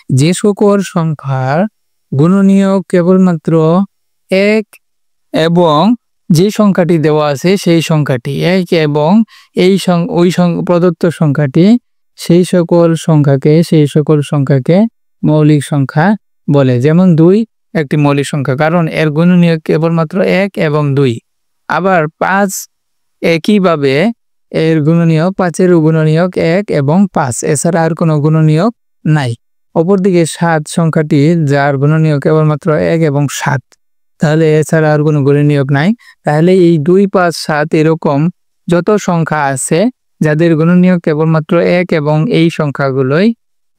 যে সকল সংখ্যার গুণনীয়ক কেবলমাত্র এক এবং যে সংখ্যাটি দেওয়া আছে সেই সংখ্যাটি এক এবং ওই প্রদত্ত সংখ্যাটি সেই সকল সংখ্যাকে মৌলিক সংখ্যা বলে। যেমন 2 একটি মৌলিক সংখ্যা, কারণ এর গুণনীয়ক কেবলমাত্র 1 এবং 2। আবার 5 একইভাবে এর গুণনীয়ক 5-এর গুণনীয়ক 1 এবং 5, এছাড়া আর কোনো গুণনীয়ক নাই। অপরদিকে 7 সংখ্যাটি যার গুণনীয়ক কেবলমাত্র 1 এবং 7, তাহলে এছাড়া আর কোনো গুণনীয়ক নাই। তাহলে এই 2, 5, 7 এরকম যত সংখ্যা আছে যাদের গুণনীয়ক কেবলমাত্র 1 এবং এই সংখ্যাগুলোই,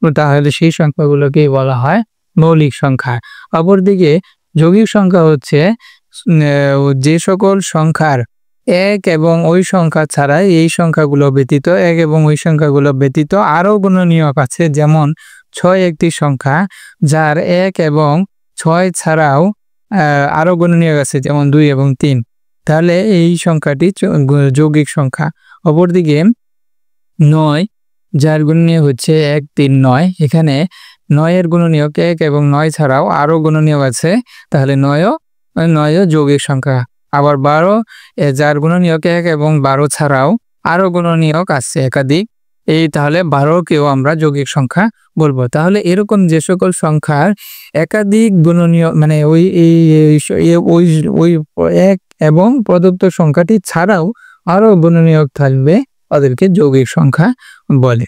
তাহলে সেই সংখ্যাগুলোকেই বলা হয় মৌলিক সংখ্যা। অপরদিকে যৌগিক সংখ্যা হচ্ছে যে সকল সংখ্যার 1 এবং ওই সংখ্যা ছাড়া এই সংখ্যাগুলো ব্যতীত 1 এবং ওই সংখ্যাগুলো ব্যতীত আরও গুণনীয়ক আছে। যেমন 6 একটি সংখ্যা যার 1 এবং 6 ছাড়াও আরও গুণনীয়ক আছে, যেমন 2 এবং 3, তাহলে এই সংখ্যাটি যৌগিক সংখ্যা। অপরদিকে 9 যার গুণনীয়ক হচ্ছে 1, 3, 9, এখানে 9-এর গুণনীয়ক 1 এবং 9 ছাড়াও আরও গুণনীয়ক আছে, তাহলে 9ও যৌগিক সংখ্যা। আবার 12 যার গুণনীয়ক 1 এবং 12 ছাড়াও আরও গুণনীয়ক আছে একাধিক, তাহলে 12কেও আমরা যৌগিক সংখ্যা বলবো। তাহলে এরকম যে সকল সংখ্যার একাধিক গুণনীয়ক মানে ওই 1 এবং প্রদত্ত সংখ্যাটি ছাড়াও আরও গুণনীয়ক থাকবে, ওদেরকে যৌগিক সংখ্যা বলে।